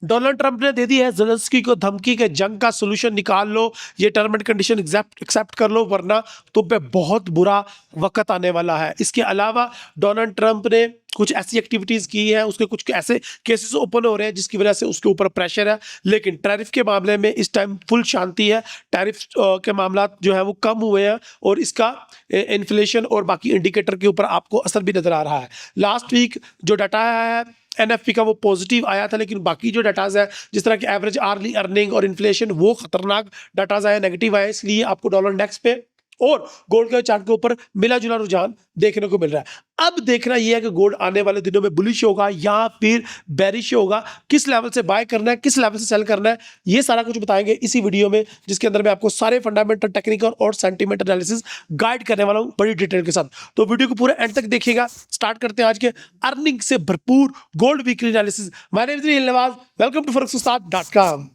Donald Trump ने दे दी है Zelensky को धमकी के जंग का सॉल्यूशन निकाल लो, ये टर्म एंड कंडीशन एक्सेप्ट कर लो, वरना तुम पे बहुत बुरा वक्त आने वाला है। इसके अलावा डोनाल्ड ट्रंप ने कुछ ऐसी एक्टिविटीज की है, उसके कुछ ऐसे केसेस ओपन हो रहे हैं जिसकी वजह से उसके ऊपर प्रेशर है। लेकिन टैरिफ के मामले में इस टाइम फुल शांति है, टैरिफ के मामला जो है वो कम हुए हैं और इसका इन्फ्लेशन और बाकी इंडिकेटर के ऊपर आपको असर भी नजर आ रहा है। लास्ट वीक जो डाटा है एनएफपी का वो पॉजिटिव आया था, लेकिन बाकी जो डाटाज है जिस तरह के एवरेज आर्ली अर्निंग और इन्फ्लेशन वो खतरनाक डाटाज आए, नेगेटिव आए, इसलिए आपको डॉलर इंडेक्स पे और गोल्ड के चार्ट के ऊपर मिला जुला रुझान देखने को मिल रहा है। अब देखना यह है कि गोल्ड आने वाले दिनों में बुलिश होगा या फिर बेरिश होगा, किस लेवल से बाय करना है, किस लेवल से सेल करना है, ये सारा कुछ बताएंगे इसी वीडियो में, जिसके अंदर मैं आपको सारे फंडामेंटल, टेक्निकल और सेंटीमेंटल एनालिसिस गाइड करने वाला हूं बड़ी डिटेल के साथ। तो वीडियो को पूरे एंड तक देखिएगा। स्टार्ट करते हैं आज के अर्निंग से भरपूर gold weekly analysis. My name is Nawaz, welcome to forex-ustad.com।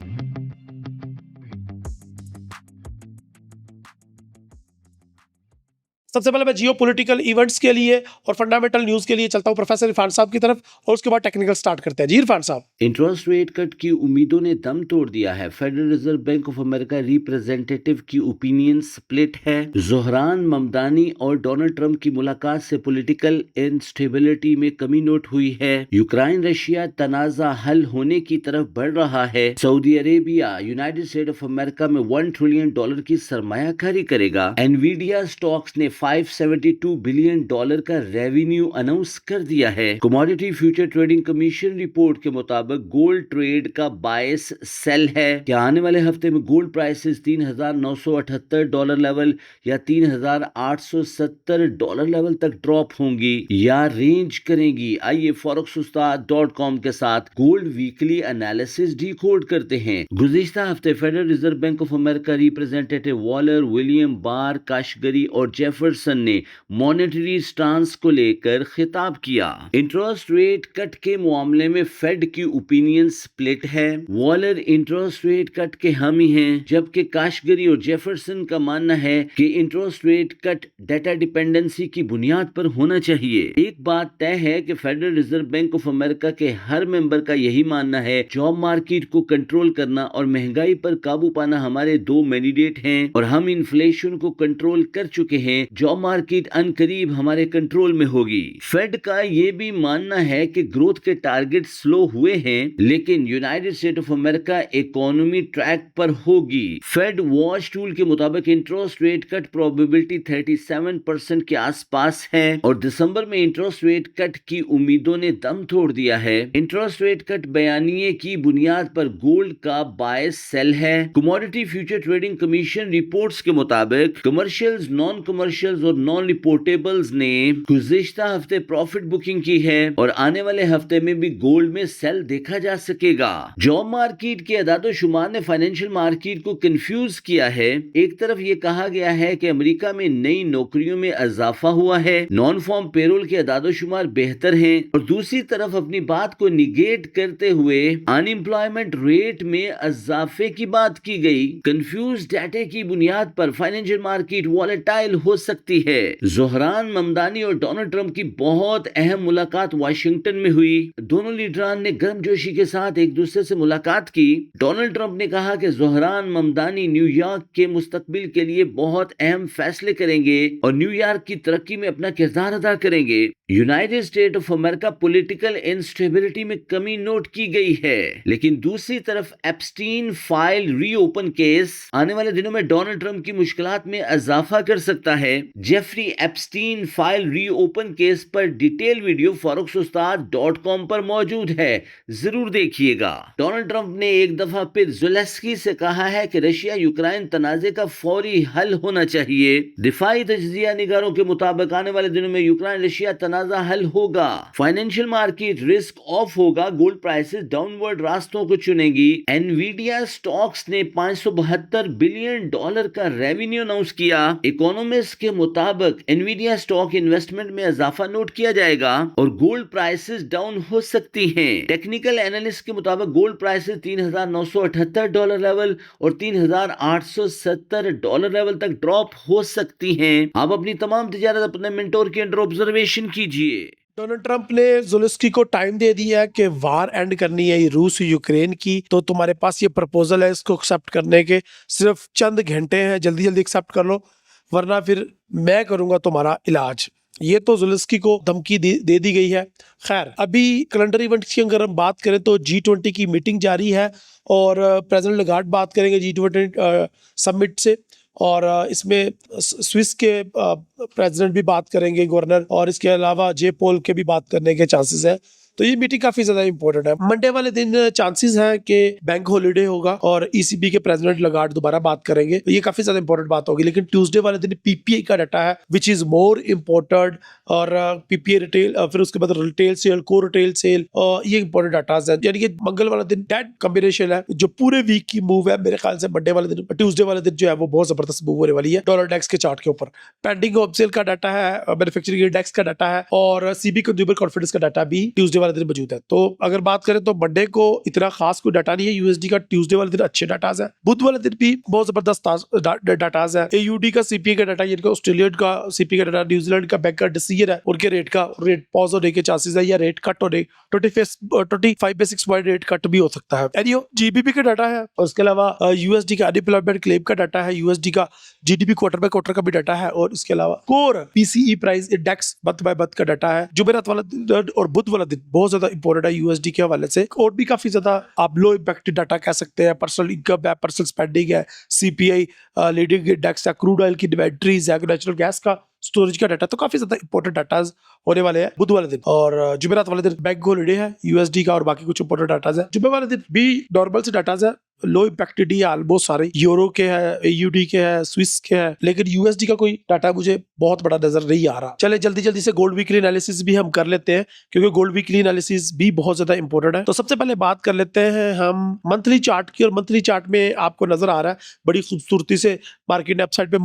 सबसे पहले मैं जियो पॉलिटिकल इवेंट्स के लिए और फंडामेंटल न्यूज के लिए चलता हूं प्रोफेसर इरफान साहब की तरफ, और उसके बाद टेक्निकल स्टार्ट करते हैं। जी इरफान साहब। इंटरेस्ट रेट कट की उम्मीदों ने दम तोड़ दिया है। Federal Reserve Bank of America representative की ओपिनियन स्प्लिट है। जोहरान ममदानी और डोनाल्ड ट्रंप की मुलाकात से पॉलिटिकल इंस्टेबिलिटी में कमी नोट हुई है। यूक्रेन रशिया तनाजा हल होने की तरफ बढ़ रहा है। Saudi Arabia United state of America में $1 ट्रिलियन की सरमायाकारी करेगा। एनवीडिया स्टॉक्स ने $572 बिलियन का रेवेन्यू अनाउंस कर दिया है। Commodity future trading commission report के मुताबिक गोल्ड ट्रेड का बायस सेल है कि आने वाले हफ्ते में गोल्ड प्राइसेस $3,978 लेवल या $3,870 लेवल तक ड्रॉप होंगी या रेंज करेंगी। आइए forex-ustad.com के साथ गोल्ड वीकली एनालिसिस डिकोड करते हैं। गुज़िश्ता हफ्ते Federal Reserve Bank of America representative Waller, William Barr, Kashgari और जेफरसन ने मॉनेटरी स्टांस को लेकर खिताब किया। इंटरेस्ट रेट कट के मामले में फेड की ओपिनियन स्प्लिट है। वॉलर इंटरेस्ट रेट कट के हामी हैं, जबकि काशगरी और जेफरसन का मानना है कि interest rate cut data dependency की बुनियाद पर होना चाहिए। एक बात तय है कि federal Reserve Bank of America के हर मेंबर का यही मानना है, जॉब मार्केट को कंट्रोल करना और महंगाई पर काबू पाना हमारे दो मैंडेट हैं और हम इन्फ्लेशन को कंट्रोल कर चुके हैं। जॉब मार्केट अनकरीब हमारे कंट्रोल में होगी। फेड का ये भी मानना है कि ग्रोथ के टारगेट स्लो हुए हैं, लेकिन United state of America economy track पर होगी। फेड वॉच टूल के मुताबिक इंटरेस्ट रेट कट प्रोबेबिलिटी 37% के आसपास है और दिसंबर में इंटरेस्ट रेट कट की उम्मीदों ने दम तोड़ दिया है। इंटरेस्ट रेट कट बयानिए की बुनियाद पर गोल्ड का बायस सेल है। Commodity future trading commission reports के मुताबिक कमर्शियल्स, नॉन कमर्शियल्स और नॉन रिपोर्टेबल्स ने गुज़िश्ता हफ्ते प्रॉफिट बुकिंग की है और आने वाले हफ्ते में भी गोल्ड में सेल देखा जा सकेगा। जॉब मार्केट के अदादोशुमार ने फाइनेंशियल मार्केट को कंफ्यूज किया है। एक तरफ ये कहा गया है कि अमेरिका में नई नौकरियों में इजाफा हुआ है, नॉन फॉर्म पेरोल के अदादोशुमार बेहतर हैं, और दूसरी तरफ अपनी बात को निगेट करते हुए अनएम्प्लॉयमेंट रेट में इजाफे की बात की गई। कंफ्यूज डाटे की बुनियाद पर फाइनेंशियल मार्केट वॉलेटाइल हो सकती है। जोहरान ममदानी और डोनाल्ड ट्रंप की बहुत अहम मुलाकात वाशिंगटन में हुई। दोनों लीडरान ने गर्मजोशी के साथ एक दूसरे से मुलाकात की। डोनाल्ड ट्रंप ने कहा कि जोहरान ममदानी न्यूयॉर्क के मुस्तकबिल के लिए बहुत अहम फैसले करेंगे और न्यूयॉर्क की तरक्की में अपना किरदार अदा करेंगे। United state of America political instability में कमी नोट की गई है, लेकिन दूसरी तरफ एप्स्टीन फाइल रीओपन केस आने वाले दिनों में डोनाल्ड ट्रंप की मुश्किलात में इजाफा कर सकता है। Jeffrey Epstein file reopen case पर डिटेल वीडियो forex-ustad.com पर मौजूद है, जरूर देखिएगा। डोनाल्ड ट्रंप ने एक दफा फिर ज़ेलेंस्की से कहा है कि रशिया यूक्रेन तनाजे का फौरी हल होना चाहिए। दिफाई तज्जिया निगारों के मुताबिक आने वाले दिनों में यूक्रेन रशिया तनाजा हल होगा, फाइनेंशियल मार्केट रिस्क ऑफ होगा, गोल्ड प्राइसेस डाउनवर्ड रास्तों को चुनेगी। एनवीडिया स्टॉक्स ने $572 बिलियन का रेवेन्यू अनाउंस किया। इकोनॉमिस्ट के मुताबिक एनवीडिया स्टॉक इन्वेस्टमेंट में इजाफा नोट किया जाएगा और गोल्ड प्राइसेस डाउन हो सकती हैं। टेक्निकल एनालिस्ट के मुताबिक गोल्ड प्राइसेस $3,978 लेवल और $3,870 लेवल तक ड्रॉप हो सकती हैं। आप अपनी तमाम तिजारत अपने मेंटोर के अंडर ऑब्जर्वेशन कीजिए। डोनाल्ड ट्रंप ने ज़ेलेंस्की को टाइम दे दिया है कि वार एंड करनी है ये रूस यूक्रेन की, तो तुम्हारे पास ये प्रपोजल है, इसको एक्सेप्ट करने के सिर्फ चंद घंटे हैं, जल्दी जल्दी एक्सेप्ट कर लो वरना फिर मैं करूंगा तुम्हारा इलाज। ये तो ज़ेलेंस्की को धमकी दे दी गई है। खैर, अभी कैलेंडर इवेंट्स की अगर हम बात करें तो G20 की मीटिंग जारी है और प्रेसिडेंट लगार्ड बात करेंगे G20 समिट से, और इसमें स्विस के प्रेसिडेंट भी बात करेंगे, गवर्नर, और इसके अलावा जे पोल के भी बात करने के चांसेस है। तो ये मीटिंग काफी ज्यादा इंपॉर्टेंट है। मंडे वाले दिन चांसेस हैं कि बैंक हॉलिडे होगा और ईसीबी के प्रेसिडेंट लगार्ड दोबारा बात करेंगे, तो ये काफी ज्यादा इंपॉर्टेंट बात होगी। लेकिन ट्यूसडे वाले दिन पीपीआई का डाटा है विच इज मोर इम्पोर्टेंट, और पीपीआई रिटेल, फिर उसके बाद retail sale, core retail sale, ये इंपॉर्टेंट डाटा है। यानी कि मंगल वाला दिन डेड कॉम्बिनेशन है। जो पूरे वीक की मूव है मेरे ख्याल से मंडे वाले दिन, ट्यूसडे वाले दिन जो है वो बहुत जबरदस्त मूव होने वाली है डॉलर डेक्स के चार्ट के ऊपर। पेंडिंग होम सेल का डाटा है, मैन्युफैक्चरिंग इंडेक्स का डाटा है, और सीबी कंज्यूमर कॉन्फिडेंस का डाटा भी ट्यूसडे वाले दिन मौजूद है। तो अगर बात करें तो मंडे को इतना खास कोई डाटा नहीं है यूएसडी का, ट्यूसडे वाले दिन अच्छे डाटाज है, बुध वाले दिन भी बहुत जबरदस्त डाटाज है। एयूडी का सीपीआई का डाटा, यानी ऑस्ट्रेलिया का सीपीआई का डाटा, न्यूजीलैंड का बैंक का डिसीजन है, उनके रेट पॉज होने के चांसेस है या रेट कट होने, 25 बेसिस पॉइंट रेट कट भी हो सकता है। एनीहो, जीबीपी का डाटा है, और उसके अलावा यूएसडी का अनएम्प्लॉयमेंट क्लेम का डाटा है, यूएसडी का जीडीपी क्वार्टर बाय क्वार्टर का भी डाटा है, और इसके अलावा core PCE price index month by month का डाटा है। जुमेरात वाला दिन और बुध वाला दिन बहुत ज्यादा इंपॉर्टेंट है यूएसडी के हवाले से, और भी काफी ज्यादा आप लो इम्पैक्टेड डाटा कह सकते हैं। पर्सनल इनकम है, पर्सनल स्पेंडिंग है, सीपीआई लीडिंग इंडेक्स है, क्रूड ऑयल की इन्वेंटरीज है, नेचुरल गैस का स्टोरेज का डाटा, तो काफी ज्यादा इंपॉर्टेंट डाटा होने वाले हैं बुध वाले दिन। और जुमेरात वाले दिन बैंक हॉलिडे है यूएसडी का, और बाकी कुछ इंपॉर्टेंट डाटा है। जुमे वाले दिन भी नॉर्मल से डाटा है, लो इम्पैक्टेड ही है ऑलमोस्ट सारे, यूरो के है, एयूडी के है, स्विस के है, लेकिन यूएसडी का कोई डाटा मुझे बहुत बड़ा नजर नहीं आ रहा। चले जल्दी जल्दी से गोल्ड वीकली एनालिसिस भी हम कर लेते हैं, क्योंकि गोल्ड वीकली एनालिसिस भी बहुत ज्यादा इंपॉर्टेंट है। तो सबसे पहले बात कर लेते हैं हम मंथली चार्ट की, और मंथली चार्ट में आपको नजर आ रहा है बड़ी खूबसूरती से मार्केट ने अपसाइड पे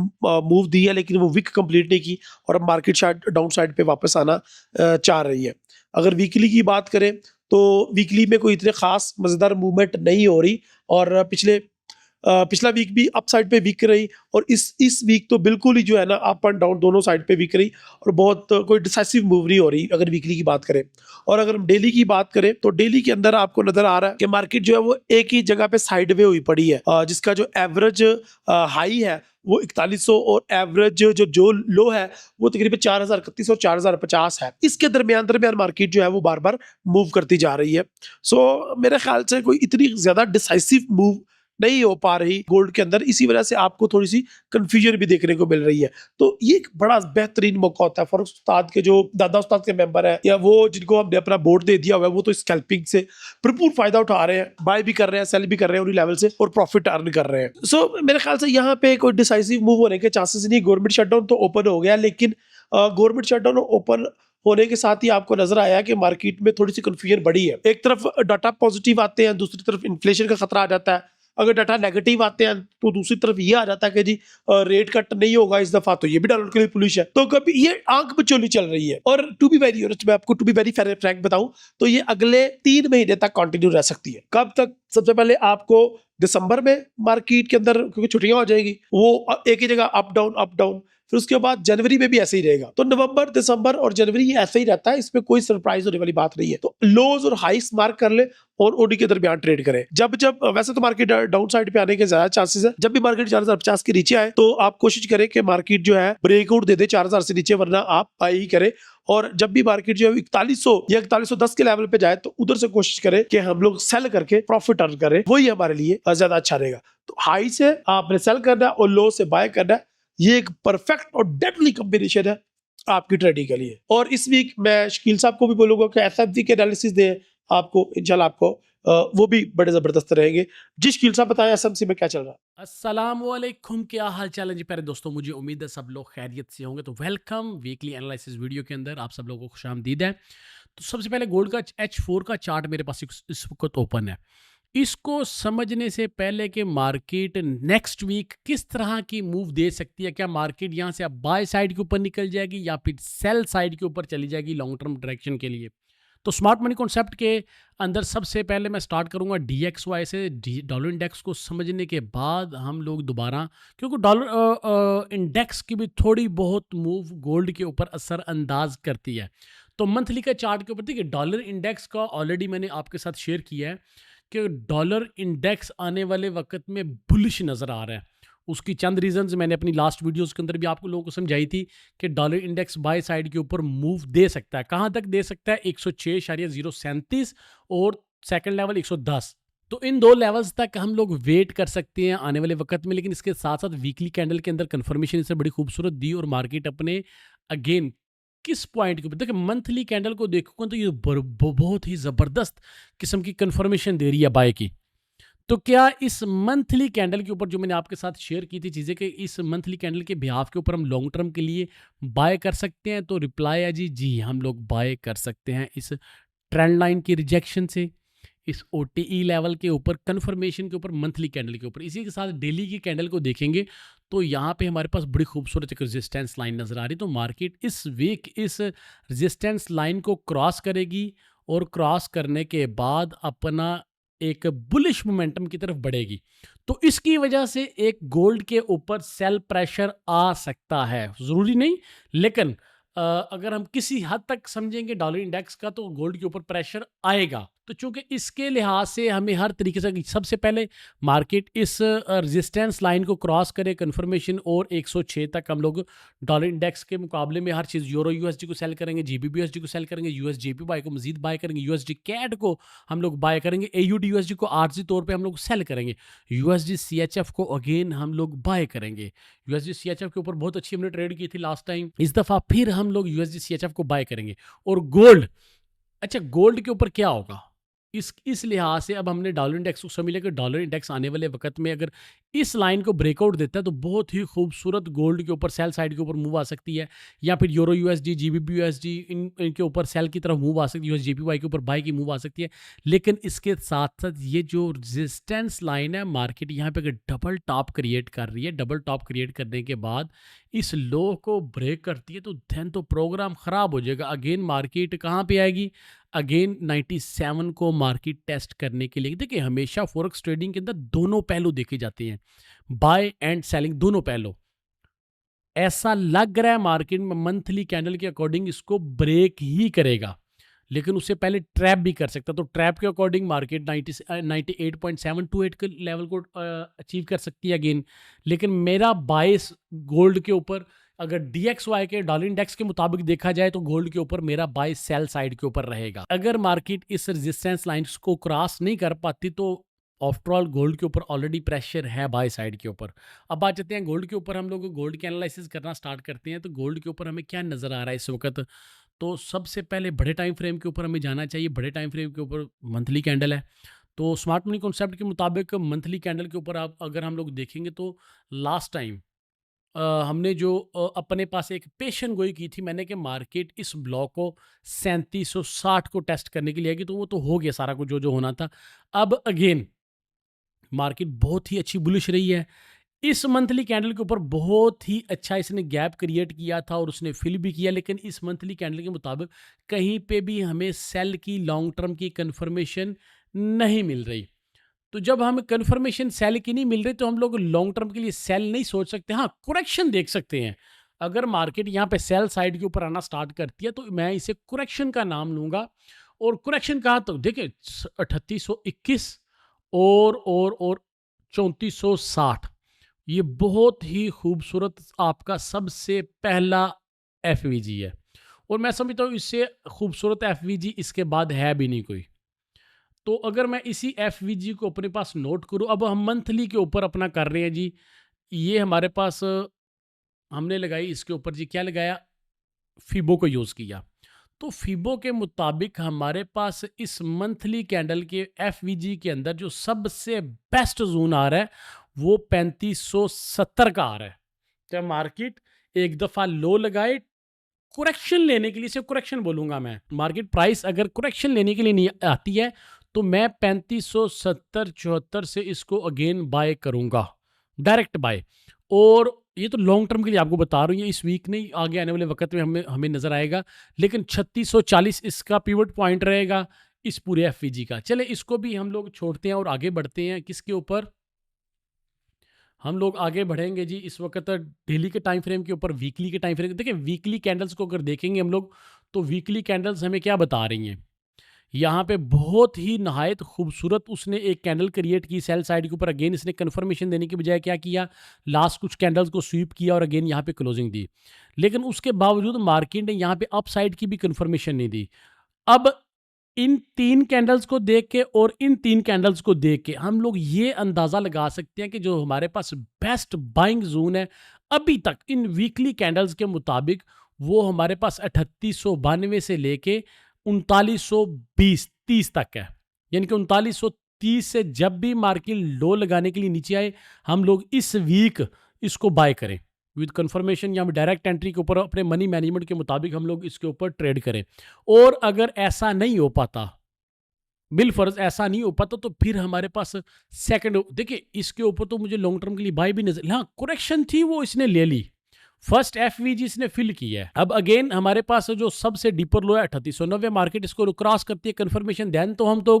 मूव दी है, लेकिन वो वीक कंप्लीट नहीं की, और अब मार्केट शायद डाउन साइड पे वापस आना चाह रही है। अगर वीकली की बात करें तो वीकली में कोई इतने खास मजेदार मूवमेंट नहीं हो रही, और पिछला वीक भी अप साइड पे वीक रही, और इस वीक तो बिल्कुल ही जो है ना अप एंड डाउन दोनों साइड पे वीक रही, और बहुत कोई डिसाइसिव मूव नहीं हो रही अगर वीकली की बात करें। और अगर हम डेली की बात करें तो डेली के अंदर आपको नजर आ रहा है कि मार्केट जो है वो एक ही जगह पे साइड वे हुई पड़ी है, जिसका जो एवरेज हाई है वो 4100, और एवरेज जो लो है वो तकरीबन 4031 और 4050 है। इसके दरमियान मार्केट जो है वो बार बार मूव करती जा रही है। सो मेरे ख्याल से कोई इतनी ज्यादा डिसाइसिव मूव नहीं हो पा रही गोल्ड के अंदर, इसी वजह से आपको थोड़ी सी कंफ्यूजन भी देखने को मिल रही है। तो ये एक बड़ा बेहतरीन मौका होता है फॉरेक्स उस्ताद के, जो दादा उस्ताद के मेंबर है, या वो जिनको हमने अपना बोर्ड दे दिया हुआ है, वो तो स्कैल्पिंग से भरपूर फायदा उठा रहे हैं, बाय भी कर रहे हैं, सेल भी कर रहे हैं उन्हीं लेवल से, और प्रॉफिट अर्न कर रहे हैं। सो मेरे ख्याल से यहाँ पे कोई डिसाइसिव मूव होने के चांसेस नहीं। गवर्नमेंट शटडाउन तो ओपन हो गया, लेकिन गवर्नमेंट शटडाउन ओपन होने के साथ ही आपको नजर आया कि मार्केट में थोड़ी सी कंफ्यूजन बढ़ी है। एक तरफ डाटा पॉजिटिव आते हैं, दूसरी तरफ इन्फ्लेशन का खतरा आ जाता है। अगर डाटा नेगेटिव आते हैं तो दूसरी तरफ ये आ जाता है कि जी रेट कट नहीं होगा इस दफा, तो ये भी डॉलर के लिए पुलिश है। तो कभी ये आंख बचोली चल रही है, और टू बी वेरी ऑनेस्ट, मैं आपको टू बी वेरी फ्रैंक बताऊं तो ये अगले 3 महीने तक कंटिन्यू रह सकती है। कब तक? सबसे पहले आपको दिसंबर में मार्केट के अंदर, क्योंकि छुट्टियां हो जाएगी, वो एक ही जगह अप डाउन, फिर उसके बाद जनवरी में भी ऐसे ही रहेगा। तो नवंबर, दिसंबर और जनवरी ये ऐसे ही रहता है, इसमें कोई सरप्राइज होने वाली बात नहीं है। तो लोज और हाइस मार्क कर ले और ओडी के दरमियान ट्रेड करें। जब वैसे तो मार्केट डाउन साइड पे आने के ज्यादा चांसेस है, जब भी मार्केट 4050 के नीचे आए तो आप कोशिश करें कि मार्केट जो है ब्रेकआउट दे दे 4000 से नीचे, वरना आप बाय ही करें। और जब भी मार्केट जो है 4100 या 4110 के लेवल पे जाए तो उधर से कोशिश करें कि हम लोग सेल करके प्रॉफिट अर्न करें, वही हमारे लिए ज्यादा अच्छा रहेगा। तो हाई से आपने सेल करना है और लो से बाय करना है, ये एक परफेक्ट और डेडली कॉम्बिनेशन है आपकी ट्रेडिंग के लिए। और इस वीक मैं शकील साहब को भी बोलूंगा कि एसएफजी के एनालिसिस दे आपको, इंशाल्लाह आपको वो भी बड़े जबरदस्त रहेंगे। जी शकील साहब बताएं एसएमसी में क्या चल रहा है। अस्सलाम वालेकुम, क्या हाल चाल है जी प्यारे दोस्तों। मुझे उम्मीद है सब लोग खैरियत से होंगे। तो वेलकम वीकली एनालिसिस वीडियो के अंदर आप सब लोगों को खुशामदीद है। तो सबसे पहले गोल्ड का H4 का चार्ट मेरे पास इस वक्त ओपन है। इसको समझने से पहले कि मार्केट नेक्स्ट वीक किस तरह की मूव दे सकती है, क्या मार्केट यहाँ से अब बाय साइड के ऊपर निकल जाएगी या फिर सेल साइड के ऊपर चली जाएगी लॉन्ग टर्म डायरेक्शन के लिए, तो स्मार्ट मनी कॉन्सेप्ट के अंदर सबसे पहले मैं स्टार्ट करूंगा DXY से। डॉलर इंडेक्स को समझने के बाद हम लोग दोबारा, क्योंकि डॉलर इंडेक्स की भी थोड़ी बहुत मूव गोल्ड के ऊपर असर अंदाज करती है, तो मंथली का चार्ट के ऊपर देखिए डॉलर इंडेक्स का ऑलरेडी मैंने आपके साथ शेयर किया है कि डॉलर इंडेक्स आने वाले वक्त में बुलिश नज़र आ रहा है। उसकी चंद रीजंस मैंने अपनी लास्ट वीडियोस के अंदर भी आपको लोगों को समझाई थी कि डॉलर इंडेक्स बाय साइड के ऊपर मूव दे सकता है। कहाँ तक दे सकता है? 106.037 और सेकंड लेवल 110। तो इन दो लेवल्स तक हम लोग वेट कर सकते हैं आने वाले वक्त में, लेकिन इसके साथ साथ वीकली कैंडल के अंदर कंफर्मेशन इससे बड़ी खूबसूरत दी और मार्केट अपने अगेन किस पॉइंट के ऊपर देखिए मंथली कैंडल को देखोगे तो ये बहुत ही ज़बरदस्त किस्म की कंफर्मेशन दे रही है बाय की। तो क्या इस मंथली कैंडल के ऊपर जो मैंने आपके साथ शेयर की थी चीज़ें कि इस मंथली कैंडल के बिहाफ के ऊपर हम लॉन्ग टर्म के लिए बाय कर सकते हैं, तो रिप्लाई है जी हम लोग बाय कर सकते हैं इस ट्रेंड लाइन की रिजेक्शन से, इस OTE लेवल के ऊपर, कंफर्मेशन के ऊपर, मंथली कैंडल के ऊपर। इसी के साथ डेली की कैंडल को देखेंगे तो यहाँ पे हमारे पास बड़ी खूबसूरत एक रेजिस्टेंस लाइन नज़र आ रही है। तो मार्केट इस वीक इस रेजिस्टेंस लाइन को क्रॉस करेगी और क्रॉस करने के बाद अपना एक बुलिश मोमेंटम की तरफ बढ़ेगी। तो इसकी वजह से एक गोल्ड के ऊपर सेल प्रेशर आ सकता है, ज़रूरी नहीं, लेकिन अगर हम किसी हद तक समझेंगे डॉलर इंडेक्स का तो गोल्ड के ऊपर प्रेशर आएगा। तो चूंकि इसके लिहाज से हमें हर तरीके से सबसे पहले मार्केट इस रेजिस्टेंस लाइन को क्रॉस करे कंफर्मेशन और 106 तक हम लोग डॉलर इंडेक्स के मुकाबले में हर चीज़ यूरो यूएसडी को सेल करेंगे, जीबीबी यूएसडी को सेल करेंगे, यूएसजीपीवाई को मजीद बाय करेंगे, यूएसडी कैड को हम लोग बाय करेंगे, एयूडी यूएसडी को आर्जी तौर पे हम लोग सेल करेंगे, यूएसडी सीएचएफ को अगेन हम लोग बाय करेंगे। यूएसडी सीएचएफ के ऊपर बहुत अच्छी हमने ट्रेड की थी लास्ट टाइम, इस दफ़ा फिर हम लोग यूएसडी सीएचएफ को बाय करेंगे। और गोल्ड, अच्छा गोल्ड के ऊपर क्या होगा इस लिहाज से अब हमने डॉलर इंडेक्स को समझ लिया कि डॉलर इंडेक्स आने वाले वक्त में अगर इस लाइन को ब्रेकआउट देता है तो बहुत ही खूबसूरत गोल्ड के ऊपर सेल साइड के ऊपर मूव आ सकती है, या फिर यूरो यूएसडी जीबीबी यूएसडी इनके ऊपर सेल की तरफ मूव आ सकती है, यूएसजीपीवाई के ऊपर बाय की मूव आ सकती है। लेकिन इसके साथ साथ ये जो रेजिस्टेंस लाइन है मार्केट यहाँ पे अगर डबल टॉप क्रिएट कर रही है, डबल टॉप क्रिएट करने के बाद इस लो को ब्रेक करती है तो देन तो प्रोग्राम ख़राब हो जाएगा। अगेन मार्केट कहाँ पे आएगी? अगेन 97 को मार्केट टेस्ट करने के लिए। देखिए हमेशा फॉरेक्स ट्रेडिंग के अंदर दोनों पहलू देखे जाते हैं, बाय एंड सेलिंग दोनों पहलू। ऐसा लग रहा है मार्केट में मंथली कैंडल के अकॉर्डिंग इसको ब्रेक ही करेगा, लेकिन उससे पहले ट्रैप भी कर सकता। तो ट्रैप के अकॉर्डिंग मार्केट 98.728 के लेवल को अचीव कर सकती है अगेन। लेकिन मेरा बायस गोल्ड के ऊपर अगर DXY के डॉलर इंडेक्स के मुताबिक देखा जाए तो गोल्ड के ऊपर मेरा बाय सेल साइड के ऊपर रहेगा। अगर मार्केट इस रेजिस्टेंस लाइंस को क्रॉस नहीं कर पाती तो आफ्टरऑल गोल्ड के ऊपर ऑलरेडी प्रेशर है बाय साइड के ऊपर। अब बात करते हैं गोल्ड के ऊपर, हम लोग गोल्ड के एनालिसिस करना स्टार्ट करते हैं तो गोल्ड के ऊपर हमें क्या नज़र आ रहा है इस वक्त? तो सबसे पहले बड़े टाइम फ्रेम के ऊपर हमें जाना चाहिए। बड़े टाइम फ्रेम के ऊपर मंथली कैंडल है, तो स्मार्ट मनी कॉन्सेप्ट के मुताबिक मंथली कैंडल के ऊपर आप अगर हम लोग देखेंगे तो लास्ट टाइम हमने जो अपने पास एक पेशन गोई की थी मैंने कि मार्केट इस ब्लॉक को 3760 को टेस्ट करने के लिए आएगी, तो वो तो हो गया सारा कुछ जो होना था। अब अगेन मार्केट बहुत ही अच्छी बुलिश रही है। इस मंथली कैंडल के ऊपर बहुत ही अच्छा इसने गैप क्रिएट किया था और उसने फिल भी किया, लेकिन इस मंथली कैंडल के मुताबिक कहीं पे भी हमें सेल की लॉन्ग टर्म की कंफर्मेशन नहीं मिल रही। तो जब हमें कंफर्मेशन सेल की नहीं मिल रही तो हम लोग लॉन्ग टर्म के लिए सेल नहीं सोच सकते। हाँ, करेक्शन देख सकते हैं। अगर मार्केट यहाँ पे सेल साइड के ऊपर आना स्टार्ट करती है तो मैं इसे करेक्शन का नाम लूँगा। और करेक्शन कहा तो देखिए 3821 और 3460, ये बहुत ही खूबसूरत आपका सबसे पहला FVG है और मैं समझता हूँ इससे खूबसूरत FVG इसके बाद है भी नहीं कोई। तो अगर मैं इसी FVG को अपने पास नोट करूँ, अब हम मंथली के ऊपर अपना कर रहे हैं जी। ये हमारे पास हमने लगाई इसके ऊपर जी, क्या लगाया? फिबो को यूज़ किया। तो फिबो के मुताबिक हमारे पास इस मंथली कैंडल के FVG के अंदर जो सबसे बेस्ट जोन आ रहा है वो 3570 का आ रहा है। तो मार्केट एक दफ़ा लो लगाए करेक्शन लेने के लिए, इसे करेक्शन बोलूँगा मैं। मार्केट प्राइस अगर करेक्शन लेने के लिए नहीं आती है तो मैं 3570-74 से इसको अगेन बाय करूँगा, डायरेक्ट बाय। और ये तो लॉन्ग टर्म के लिए आपको बता रहा हूँ, ये इस वीक नहीं, आगे आने वाले वक्त में हमें नज़र आएगा। लेकिन 3640 इसका पिवट पॉइंट रहेगा इस पूरे FVG का। चले इसको भी हम लोग छोड़ते हैं और आगे बढ़ते हैं किसके ऊपर? हम लोग आगे बढ़ेंगे जी इस वक्त डेली के टाइम फ्रेम के ऊपर, वीकली के टाइम फ्रेम। देखिए वीकली कैंडल्स को अगर देखेंगे हम लोग तो वीकली कैंडल्स हमें क्या बता रही हैं? यहाँ पे बहुत ही नहायत खूबसूरत उसने एक कैंडल क्रिएट की सेल साइड के ऊपर। अगेन इसने कन्फर्मेशन देने की बजाय क्या किया, लास्ट कुछ कैंडल्स को स्वीप किया और अगेन यहाँ पे क्लोजिंग दी। लेकिन उसके बावजूद मार्केट ने यहाँ पे अप साइड की भी कन्फर्मेशन नहीं दी। अब इन 3 कैंडल्स को देख के और इन 3 कैंडल्स को देख के हम लोग ये अंदाज़ा लगा सकते हैं कि जो हमारे पास बेस्ट बाइंग जोन है अभी तक इन वीकली कैंडल्स के मुताबिक, वो हमारे पास 3892 से लेके 3920-30 तक है। यानी कि 3930 से जब भी मार्केट लो लगाने के लिए नीचे आए, हम लोग इस वीक इसको बाय करें विद कंफर्मेशन या डायरेक्ट एंट्री के ऊपर अपने मनी मैनेजमेंट के मुताबिक हम लोग इसके ऊपर ट्रेड करें। और अगर ऐसा नहीं हो पाता, बिलफर्ज ऐसा नहीं हो पाता, तो फिर हमारे पास सेकंड, देखिए इसके ऊपर तो मुझे लॉन्ग टर्म के लिए बाय भी नजर, हाँ करेक्शन थी वो इसने ले ली, फर्स्ट एफवीजी इसने फिल की है। अब अगेन हमारे पास जो सबसे डीपर लो है 3890, मार्केट इसको क्रॉस करती है कन्फर्मेशन, देन तो हम तो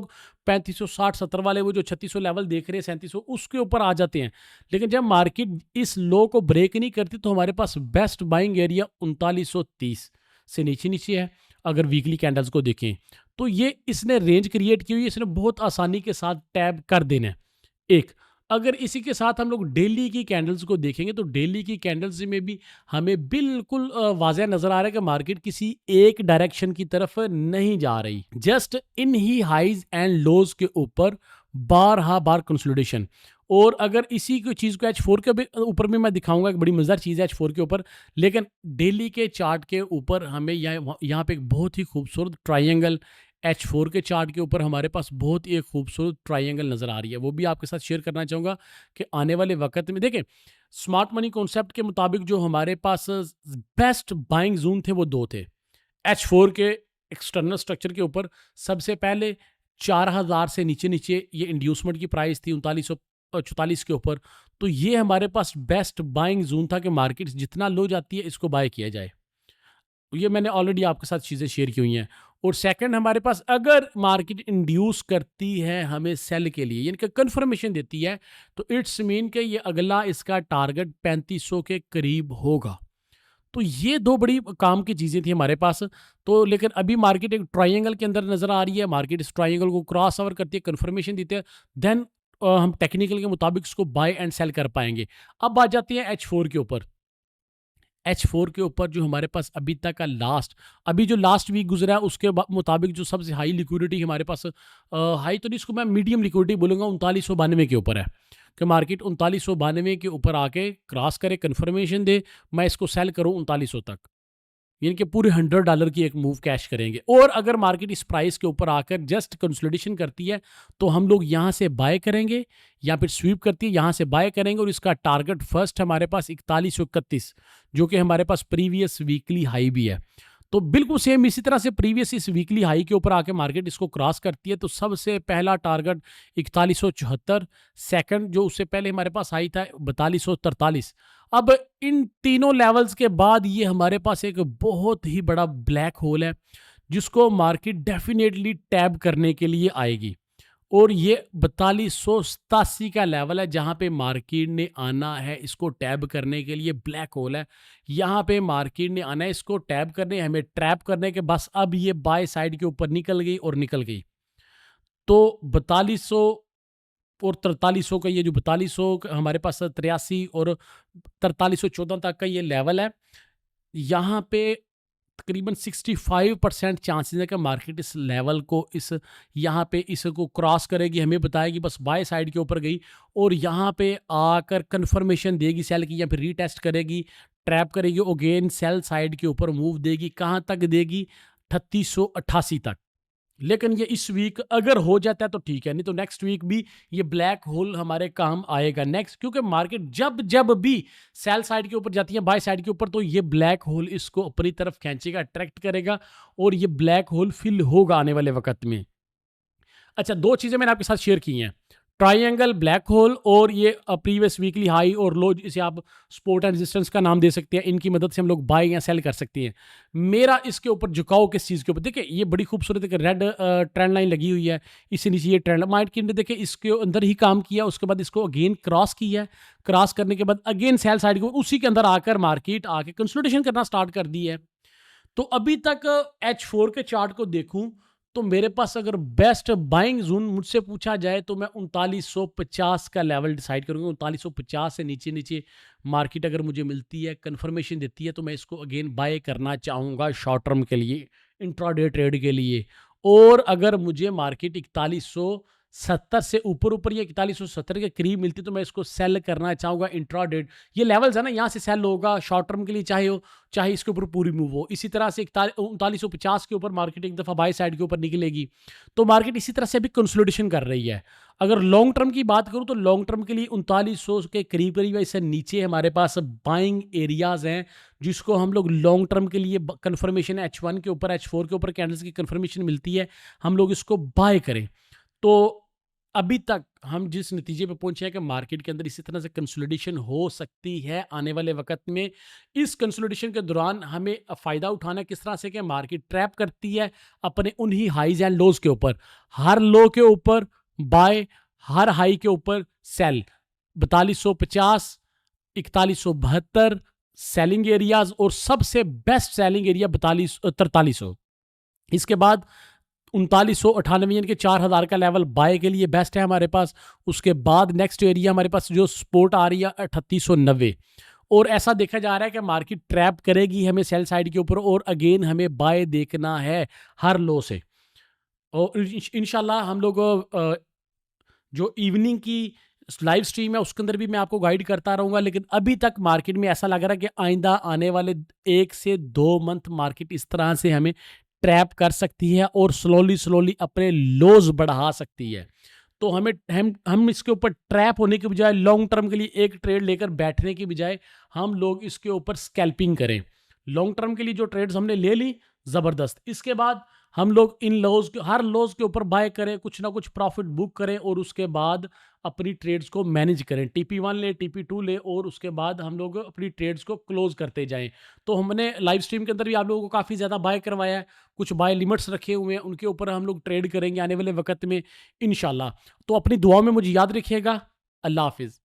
3560-70 वाले वो जो 3600 लेवल देख रहे हैं 3700 उसके ऊपर आ जाते हैं। लेकिन जब मार्केट इस लो को ब्रेक नहीं करती तो हमारे पास बेस्ट बाइंग एरिया 3930 से नीचे नीचे है। अगर वीकली कैंडल्स को देखें तो ये इसने रेंज क्रिएट की हुई है, इसने बहुत आसानी के साथ टैब कर देना है। एक अगर इसी के साथ हम लोग डेली की कैंडल्स को देखेंगे तो डेली की कैंडल्स में भी हमें बिल्कुल वाज़ह नज़र आ रहा है कि मार्केट किसी एक डायरेक्शन की तरफ नहीं जा रही, जस्ट इन ही हाइज एंड लोज के ऊपर बार कंसोलिडेशन। और अगर इसी को चीज़ को H4 के ऊपर भी मैं दिखाऊंगा, एक बड़ी मज़ेदार चीज़ है H4 के ऊपर, लेकिन डेली के चार्ट के ऊपर हमें यहाँ पे एक बहुत ही खूबसूरत ट्राइंगल H4 के चार्ट के ऊपर हमारे पास बहुत ही एक खूबसूरत ट्राइंगल नज़र आ रही है, वो भी आपके साथ शेयर करना चाहूँगा कि आने वाले वक्त में देखें स्मार्ट मनी कॉन्सेप्ट के मुताबिक जो हमारे पास बेस्ट बाइंग जोन थे वो 2 थे H4 के एक्सटर्नल स्ट्रक्चर के ऊपर। सबसे पहले 4000 से नीचे नीचे ये इंड्यूसमेंट की प्राइस थी 3944 के ऊपर, तो ये हमारे पास बेस्ट बाइंग जोन था कि मार्केट जितना लो जाती है इसको बाय किया जाए। ये मैंने ऑलरेडी आपके साथ चीज़ें शेयर की हुई हैं। और सेकंड हमारे पास अगर मार्केट इंड्यूस करती है हमें सेल के लिए, यानी कि कंफर्मेशन देती है, तो इट्स मीन कि ये अगला इसका टारगेट 3500 के करीब होगा। तो ये 2 बड़ी काम की चीज़ें थी हमारे पास। तो लेकिन अभी मार्केट एक ट्राइंगल के अंदर नज़र आ रही है, मार्केट इस ट्राइंगल को क्रॉस ओवर करती है, कंफर्मेशन देते हैं, देन हम टेक्निकल के मुताबिक इसको बाय एंड सेल कर पाएंगे। अब आ जाती है H4 के ऊपर। H4 के ऊपर जो हमारे पास अभी तक का अभी जो लास्ट वीक गुजरा है उसके मुताबिक जो सबसे हाई लिक्विडिटी हमारे पास, हाई तो नहीं, इसको मैं मीडियम लिक्विडिटी बोलूँगा, 3992 के ऊपर है कि मार्केट 3992 के ऊपर आके क्रॉस करे, कंफर्मेशन दे, मैं इसको सेल करूँ 3900 तक, यानी कि पूरे $100 की एक मूव कैश करेंगे। और अगर मार्केट इस प्राइस के ऊपर आकर जस्ट कंसोलिडेशन करती है तो हम लोग यहाँ से बाय करेंगे, या फिर स्वीप करती है यहाँ से बाय करेंगे, और इसका टारगेट फर्स्ट हमारे पास 4131 जो कि हमारे पास प्रीवियस वीकली हाई भी है। तो बिल्कुल सेम इसी तरह से प्रीवियस इस वीकली हाई के ऊपर आके मार्केट इसको क्रॉस करती है तो सबसे पहला टारगेट 4174, सेकंड जो उससे पहले हमारे पास हाई था 4243। अब इन तीनों लेवल्स के बाद ये हमारे पास एक बहुत ही बड़ा ब्लैक होल है जिसको मार्केट डेफिनेटली टैब करने के लिए आएगी, और ये 4287 का लेवल है जहाँ पे मार्केट ने आना है इसको टैब करने के लिए। ब्लैक होल है, यहाँ पे मार्केट ने आना है इसको टैब करने, हमें ट्रैप करने के, बस अब ये बाय साइड के ऊपर निकल गई और निकल गई। तो 4200 और 4300 का ये जो 4200 हमारे पास 83 और 4314 तक का ये लेवल है, यहाँ पे तकरीबन 65% चांसेस है कि मार्केट इस लेवल को यहाँ पे इसको क्रॉस करेगी, हमें बताएगी बस बाय साइड के ऊपर गई, और यहाँ पे आकर कंफर्मेशन देगी सेल की, या फिर रीटेस्ट करेगी, ट्रैप करेगी, अगेन सेल साइड के ऊपर मूव देगी। कहाँ तक देगी? 3888 तक। लेकिन ये इस वीक अगर हो जाता है तो ठीक है, नहीं तो नेक्स्ट वीक भी ये ब्लैक होल हमारे काम आएगा नेक्स्ट, क्योंकि मार्केट जब भी सेल साइड के ऊपर जाती है बाय साइड के ऊपर तो ये ब्लैक होल इसको अपनी तरफ खींचेगा, अट्रैक्ट करेगा, और ये ब्लैक होल फिल होगा आने वाले वक्त में। अच्छा, 2 चीज़ें मैंने आपके साथ शेयर की हैं, ट्राइंगल, ब्लैक होल, और ये प्रीवियस वीकली हाई और लो, इसे आप सपोर्ट एंड रेजिस्टेंस का नाम दे सकते हैं। इनकी मदद से हम लोग बाय या सेल कर सकते हैं। मेरा इसके ऊपर झुकाव किस चीज़ के ऊपर, देखिए ये बड़ी खूबसूरत एक रेड ट्रेंड लाइन लगी हुई है, इससे नीचे ये ट्रेंड मार्केट ने देखिए इसके अंदर ही काम किया, उसके बाद इसको अगेन क्रॉस किया है, क्रॉस करने के बाद अगेन सेल साइड को उसी के अंदर आकर मार्केट आके कंसोलिडेशन करना स्टार्ट कर दी है। तो अभी तक H4 के चार्ट को देखूं तो मेरे पास अगर बेस्ट बाइंग जोन मुझसे पूछा जाए तो मैं 3950 का लेवल डिसाइड करूंगा। 3950 से नीचे नीचे मार्केट अगर मुझे मिलती है, कंफर्मेशन देती है, तो मैं इसको अगेन बाय करना चाहूँगा शॉर्ट टर्म के लिए, इंट्राडे ट्रेड के लिए। और अगर मुझे मार्केट 4170 से ऊपर ऊपर या 4170 के करीब मिलती तो मैं इसको सेल करना चाहूँगा इंट्राडे। ये लेवल्स है ना, यहाँ से सेल होगा शॉर्ट टर्म के लिए, चाहे इसके ऊपर पूरी मूव हो। इसी तरह से 3950 के ऊपर मार्केट एक दफ़ा बाय साइड के ऊपर निकलेगी तो मार्केट इसी तरह से अभी कंसोलिडेशन कर रही है। अगर लॉन्ग टर्म की बात करूं तो लॉन्ग टर्म के लिए 3900 के करीब करीब है, इससे नीचे हमारे पास बाइंग एरियाज हैं जिसको हम लोग लॉन्ग टर्म के लिए कंफर्मेशन H1 के ऊपर, H4 के ऊपर कैंडल्स की कंफर्मेशन मिलती है, हम लोग इसको बाय करें। तो अभी तक हम जिस नतीजे पे पहुंचे हैं कि मार्केट के अंदर इसी तरह से कंसोलिडेशन हो सकती है आने वाले वक्त में। इस कंसोलिडेशन के दौरान हमें फ़ायदा उठाना किस तरह से कि मार्केट ट्रैप करती है अपने उन्हीं हाईज एंड लोज के ऊपर। हर लो के ऊपर बाय, हर हाई के ऊपर सेल। 4250, 4172 सेलिंग एरियाज और सबसे बेस्ट सेलिंग एरिया 4300। इसके बाद 3998 यानी कि 4000 का लेवल बाय के लिए बेस्ट है हमारे पास। उसके बाद नेक्स्ट एरिया हमारे पास जो सपोर्ट आ रही है 3890। और ऐसा देखा जा रहा है कि मार्केट ट्रैप करेगी हमें सेल साइड के ऊपर और अगेन हमें बाय देखना है हर लो से। और इंशाल्लाह हम लोग जो इवनिंग की लाइव स्ट्रीम है उसके अंदर भी मैं आपको गाइड करता रहूँगा। लेकिन अभी तक मार्केट में ऐसा लग रहा है कि आइंदा आने वाले 1 से 2 मंथ मार्केट इस तरह से हमें ट्रैप कर सकती है और स्लोली अपने लोज बढ़ा सकती है। तो हम इसके ऊपर ट्रैप होने के बजाय लॉन्ग टर्म के लिए एक ट्रेड लेकर बैठने की बजाय हम लोग इसके ऊपर स्कैल्पिंग करें। लॉन्ग टर्म के लिए जो ट्रेड्स हमने ले ली ज़बरदस्त, इसके बाद हम लोग इन लोज हर लोज के ऊपर बाय करें, कुछ ना कुछ प्रॉफिट बुक करें और उसके बाद अपनी ट्रेड्स को मैनेज करें। TP1 ले, TP2 ले और उसके बाद हम लोग अपनी ट्रेड्स को क्लोज करते जाएं। तो हमने लाइव स्ट्रीम के अंदर भी आप लोगों को काफ़ी ज़्यादा बाय करवाया है, कुछ बाय लिमिट्स रखे हुए हैं, उनके ऊपर हम लोग ट्रेड करेंगे आने वाले वक्त में इंशाल्लाह। तो अपनी दुआ में मुझे याद रखिएगा। अल्लाह हाफिज़।